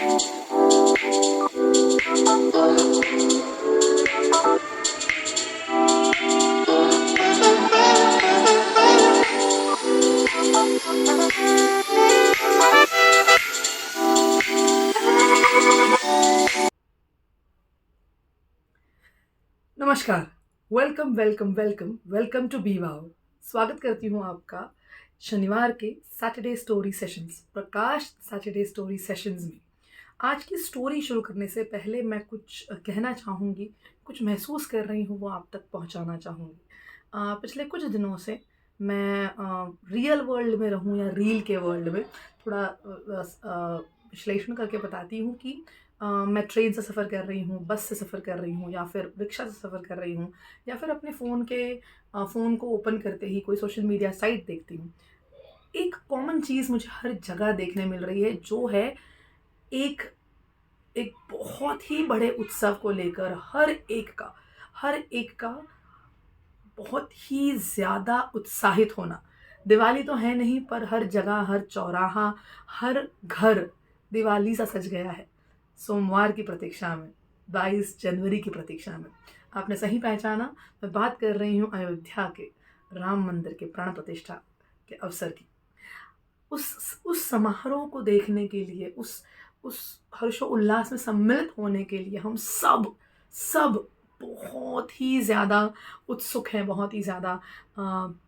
नमस्कार। Welcome welcome welcome welcome to B wow. स्वागत करती हूँ आपका शनिवार के Saturday story sessions, Prakash Saturday story sessions में। आज की स्टोरी शुरू करने से पहले मैं कुछ कहना चाहूँगी, कुछ महसूस कर रही हूँ वो आप तक पहुँचाना चाहूँगी। पिछले कुछ दिनों से मैं रियल वर्ल्ड में रहूँ या रील के वर्ल्ड में थोड़ा विश्लेषण करके बताती हूँ कि मैं ट्रेन से सफ़र कर रही हूँ, बस से सफ़र कर रही हूँ या फिर रिक्शा से सफ़र कर रही हूँ या फिर अपने फ़ोन को ओपन करते ही कोई सोशल मीडिया साइट देखती हूँ। एक कॉमन चीज़ मुझे हर जगह देखने मिल रही है, जो है एक एक बहुत ही बड़े उत्सव को लेकर हर एक का बहुत ही ज़्यादा उत्साहित होना। दिवाली तो है नहीं, पर हर जगह, हर चौराहा, हर घर दिवाली सा सज गया है। सोमवार की प्रतीक्षा में, 22 जनवरी की प्रतीक्षा में। आपने सही पहचाना, मैं बात कर रही हूँ अयोध्या के राम मंदिर के प्राण प्रतिष्ठा के अवसर की। उस समारोह को देखने के लिए, उस हर्षोल्लास में सम्मिलित होने के लिए हम सब सब बहुत ही ज़्यादा उत्सुक हैं, बहुत ही ज़्यादा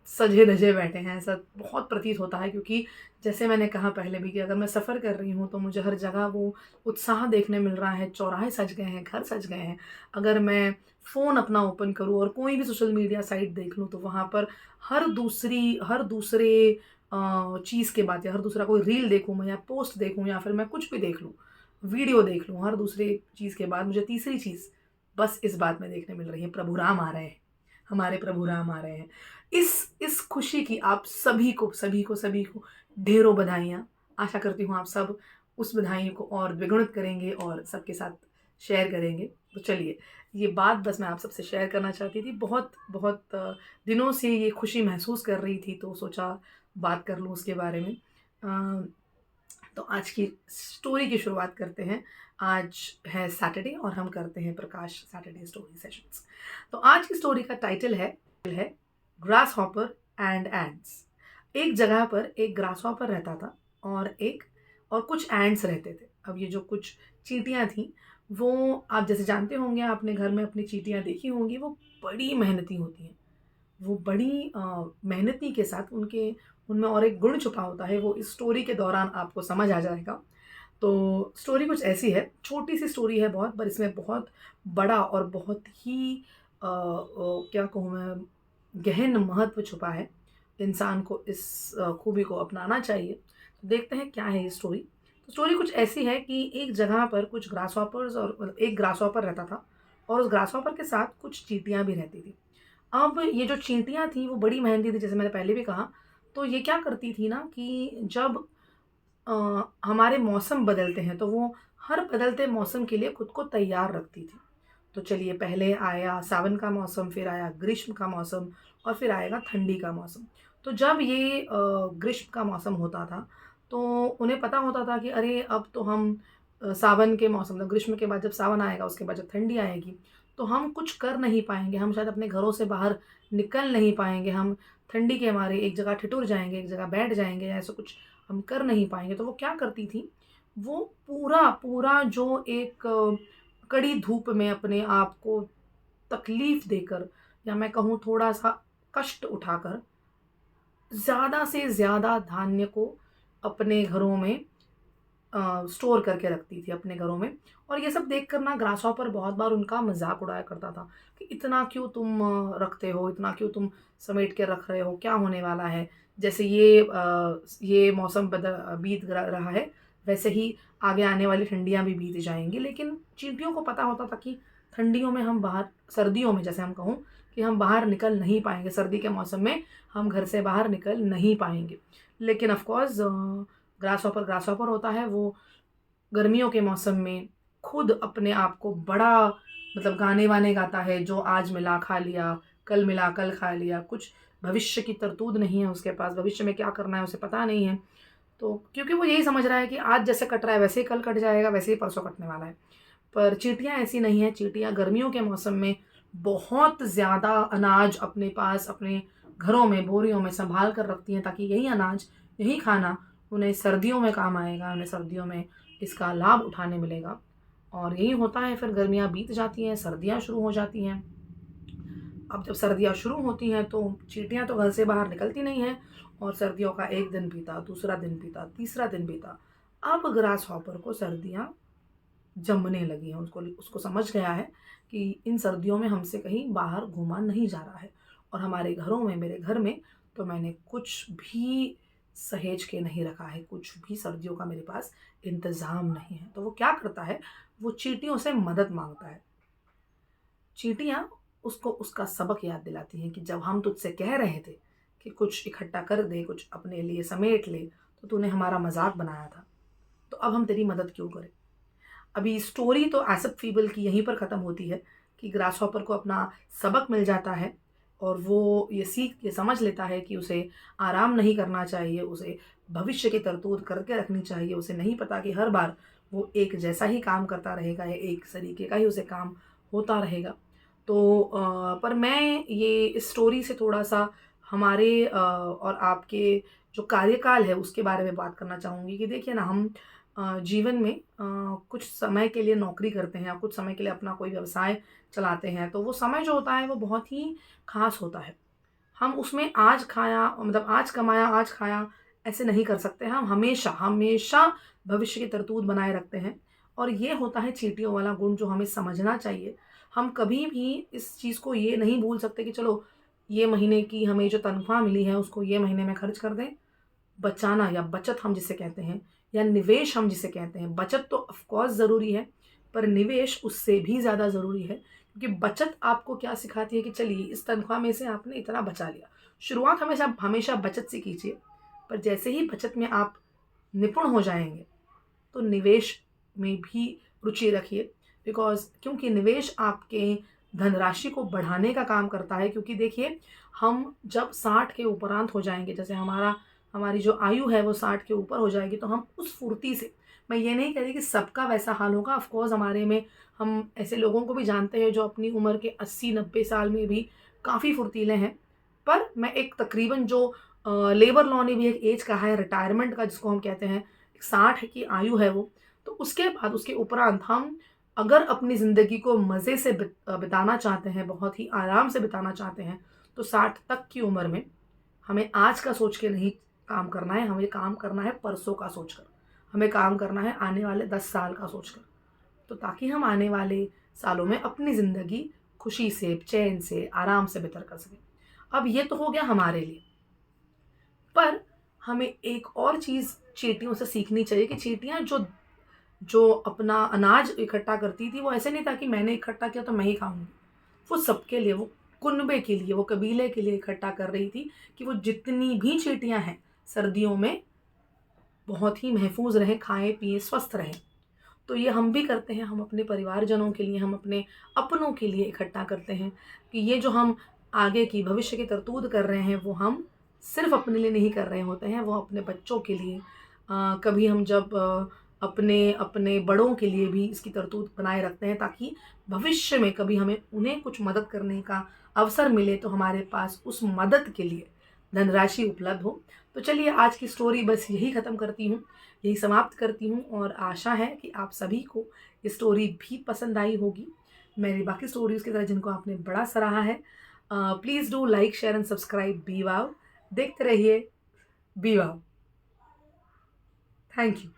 सजे धजे बैठे हैं। ऐसा बहुत प्रतीत होता है, क्योंकि जैसे मैंने कहा पहले भी कि अगर मैं सफ़र कर रही हूँ तो मुझे हर जगह वो उत्साह देखने मिल रहा है। चौराहे सज गए हैं, घर सज गए हैं। अगर मैं फ़ोन अपना ओपन करूँ और कोई भी सोशल मीडिया साइट देख लूँ तो वहाँ पर हर दूसरे चीज़ के बाद, या हर दूसरा कोई रील देखूँ मैं, या पोस्ट देखूँ, या फिर मैं कुछ भी देख लूँ, वीडियो देख लूँ, हर दूसरे चीज़ के बाद मुझे तीसरी चीज़ बस इस बात में देखने मिल रही है, प्रभु राम आ रहे हैं, हमारे प्रभु राम आ रहे हैं। इस खुशी की आप सभी को ढेरों बधाइयाँ। आशा करती हूँ आप सब उस बधाई को और द्विगुणित करेंगे और सबके साथ शेयर करेंगे। तो चलिए, ये बात बस मैं आप सबसे शेयर करना चाहती थी। बहुत बहुत दिनों से ये खुशी महसूस कर रही थी, तो सोचा बात कर लूँ उसके बारे में। तो आज की स्टोरी की शुरुआत करते हैं। आज है सैटरडे और हम करते हैं प्रकाश सैटरडे स्टोरी सेशंस। तो आज की स्टोरी का टाइटल है ग्रास हॉपर एंड एंड्स। एक जगह पर एक ग्रास हॉपर रहता था और कुछ एंड्स रहते थे। अब ये जो कुछ चींटियां थी, वो आप जैसे जानते होंगे, आपने घर में अपनी चींटियां देखी होंगी, वो बड़ी मेहनती होती हैं। वो बड़ी मेहनती के साथ उनमें और एक गुण छुपा होता है, वो इस स्टोरी के दौरान आपको समझ आ जाएगा। तो स्टोरी कुछ ऐसी है, छोटी-सी स्टोरी है बहुत, पर इसमें बहुत बड़ा और बहुत ही क्या कहूँ मैं, गहन महत्व छुपा है। इंसान को इस खूबी को अपनाना चाहिए। तो देखते हैं क्या है ये स्टोरी। तो स्टोरी कुछ ऐसी है कि एक जगह पर कुछ ग्रासहॉपर्स और मतलब एक ग्रासहॉपर रहता था और उस ग्रासहॉपर के साथ कुछ चींटियाँ भी रहती थी। अब ये जो चींटियाँ थी वो बड़ी मेहनती थी, जैसे मैंने पहले भी कहा। तो ये क्या करती थी ना कि जब हमारे मौसम बदलते हैं तो वो हर बदलते मौसम के लिए खुद को तैयार रखती थी। तो चलिए, पहले आया सावन का मौसम, फिर आया ग्रीष्म का मौसम और फिर आएगा ठंडी का मौसम। तो जब ये ग्रीष्म का मौसम होता था, तो उन्हें पता होता था कि अरे अब तो हम सावन के मौसम मतलब ग्रीष्म के बाद जब सावन आएगा, उसके बाद जब ठंडी आएगी, तो हम कुछ कर नहीं पाएँगे, हम शायद अपने घरों से बाहर निकल नहीं पाएँगे, हम ठंडी के मारे एक जगह ठिठुर जाएँगे, एक जगह बैठ जाएँगे, ऐसा कुछ हम कर नहीं पाएँगे। तो वो क्या करती थी, वो पूरा जो एक कड़ी धूप में अपने आप को तकलीफ़ देकर, या मैं कहूँ थोड़ा-सा कष्ट उठाकर, ज़्यादा से ज़्यादा धान्य को अपने घरों में स्टोर करके रखती थी अपने घरों में। और ये सब देखकर ना ग्रासहॉपर बहुत बार उनका मज़ाक उड़ाया करता था कि इतना क्यों तुम रखते हो, इतना क्यों तुम समेट के रख रहे हो, क्या होने वाला है? जैसे ये मौसम बीत रहा है, वैसे ही आगे आने वाली ठंडियाँ भी बीत जाएँगी। लेकिन चींटियों को पता होता था कि ठंडियों में हम बाहर, सर्दियों में जैसे हम कहूँ कि हम बाहर निकल नहीं पाएँगे, सर्दी के मौसम में हम घर से बाहर निकल नहीं पाएँगे। लेकिन ऑफ़ कोर्स ग्रासहॉपर ग्रासहॉपर होता है, वो गर्मियों के मौसम में खुद अपने आप को बड़ा मतलब गाने-वाने गाता है, जो आज मिला खा लिया, कल मिला कल खा लिया, कुछ भविष्य की तरतूद नहीं है उसके पास, भविष्य में क्या करना है उसे पता नहीं है। तो क्योंकि वो यही समझ रहा है कि आज जैसे कट रहा है वैसे ही कल कट जाएगा, वैसे ही परसों कटने वाला है। पर चींटियाँ ऐसी नहीं हैं। चींटियाँ गर्मियों के मौसम में बहुत ज़्यादा अनाज अपने पास, अपने घरों में, बोरियों में सँभाल कर रखती हैं, ताकि यही अनाज, यही खाना उन्हें सर्दियों में काम आएगा, उन्हें सर्दियों में इसका लाभ उठाने मिलेगा। और यही होता है, फिर गर्मियाँ बीत जाती हैं, सर्दियाँ शुरू हो जाती हैं। अब जब सर्दियाँ शुरू होती हैं तो चींटियाँ तो घर से बाहर निकलती नहीं हैं, और सर्दियों का 1 दिन बीता, दूसरा दिन बीता, तीसरा दिन बीता। अब ग्रासहॉपर को सर्दियाँ जमने लगी हैं। उसको उसको समझ गया है कि इन सर्दियों में हमसे कहीं बाहर घूमा नहीं जा रहा है, और हमारे घरों में, मेरे घर में तो मैंने कुछ भी सहेज के नहीं रखा है, कुछ भी सर्दियों का मेरे पास इंतज़ाम नहीं है। तो वो क्या करता है, वो चींटियों से मदद माँगता है। चींटियाँ उसको उसका सबक याद दिलाती हैं कि जब हम तुझसे कह रहे थे कि कुछ इकट्ठा कर दे, कुछ अपने लिए समेट ले, तो तूने हमारा मज़ाक बनाया था। तो अब हम तेरी मदद क्यों करें? अभी स्टोरी तो एसप फीबल की यहीं पर ख़त्म होती है कि ग्रासहॉपर को अपना सबक मिल जाता है, और वो ये समझ लेता है कि उसे आराम नहीं करना चाहिए, उसे भविष्य की तरतूत करके रखनी चाहिए। उसे नहीं पता कि हर बार वो एक जैसा ही काम करता रहेगा, या एक तरीके का ही उसे काम होता रहेगा। तो पर मैं ये इस स्टोरी से थोड़ा-सा हमारे और आपके जो कार्यकाल है उसके बारे में बात करना चाहूँगी कि देखिए ना, हम जीवन में कुछ समय के लिए नौकरी करते हैं, या कुछ समय के लिए अपना कोई व्यवसाय चलाते हैं, तो वो समय जो होता है वो बहुत ही ख़ास होता है। हम उसमें आज खाया, मतलब आज कमाया, आज खाया, ऐसे नहीं कर सकते। हम हमेशा, हमेशा भविष्य की तरतूत बनाए रखते हैं, और ये होता है चींटियों वाला गुण जो हमें समझना चाहिए। हम कभी भी इस चीज़ को ये नहीं भूल सकते कि चलो, ये महीने की हमें जो तनख्वाह मिली है उसको ये महीने में खर्च कर दें। बचाना, या बचत हम जिसे कहते हैं, या निवेश हम जिसे कहते हैं, बचत तो ऑफ कोर्स ज़रूरी है, पर निवेश उससे भी ज़्यादा ज़रूरी है, क्योंकि बचत आपको क्या सिखाती है कि चलिए इस तनख्वाह में से आपने इतना बचा लिया। शुरुआत हमेशा हमेशा बचत से कीजिए, पर जैसे ही बचत में आप निपुण हो जाएँगे, तो निवेश में भी रुचि रखिए। क्योंकि निवेश आपके धनराशि को बढ़ाने का काम करता है। क्योंकि देखिए, हम जब 60 के उपरांत हो जाएँगे, जैसे हमारी जो आयु है वो 60 के ऊपर हो जाएगी, तो हम उस फुर्ती से, मैं ये नहीं कह रही कि सबका वैसा हाल होगा, ऑफ कोर्स हमारे में हम ऐसे लोगों को भी जानते हैं जो अपनी उम्र के 80-90 साल में भी काफ़ी फुर्तीले हैं। पर मैं एक तकरीबन जो लेबर लॉ ने भी एक ऐज कहा है रिटायरमेंट का, जिसको हम कहते हैं, 60 की आयु है वो, तो उसके बाद, उसके उपरांत हम अगर अपनी ज़िंदगी को मज़े से बिताना चाहते हैं, बहुत ही आराम से बिताना चाहते हैं, तो 60 तक की उम्र में हमें आज का सोच के नहीं काम करना है, हमें काम करना है परसों का सोचकर। हमें काम करना है आने वाले 10 साल का सोचकर। तो ताकि हम आने वाले सालों में अपनी ज़िंदगी खुशी से, चैन से, आराम से बसर कर सकें। अब ये तो हो गया हमारे लिए। पर हमें एक और चीज़ चींटियों से सीखनी चाहिए कि चींटियाँ जो जो अपना अनाज इकट्ठा करती थी, वो ऐसे नहीं था कि मैंने इकट्ठा किया तो मैं ही खाऊँगी। वो सबके लिए, वो कुनबे के लिए, वो कबीले के लिए इकट्ठा कर रही थी, कि वो जितनी भी चींटियाँ हैं, सर्दियों में बहुत ही महफूज़ रहें, खाएँ-पिएँ, स्वस्थ रहें। तो ये हम भी करते हैं, हम अपने परिवारजनों के लिए, हम अपने अपनों के लिए इकट्ठा करते हैं, कि ये जो हम आगे की भविष्य की तरतूत कर रहे हैं, वो हम सिर्फ़ अपने लिए नहीं कर रहे होते हैं, वो अपने बच्चों के लिए, कभी हम जब अपने अपने बड़ों के लिए भी इसकी तरतूत बनाए रखते हैं, ताकि भविष्य में कभी हमें उन्हें कुछ मदद करने का अवसर मिले, तो हमारे पास उस मदद के लिए धनराशि उपलब्ध हो। तो चलिए, आज की स्टोरी बस यही ख़त्म करती हूँ, यही समाप्त करती हूँ, और आशा है कि आप सभी को ये स्टोरी भी पसंद आई होगी, मेरी बाकी स्टोरीज़ की तरह जिनको आपने बड़ा सराहा है। Please do like, share and subscribe B wow. देखते रहिए बी वाव। Thank you.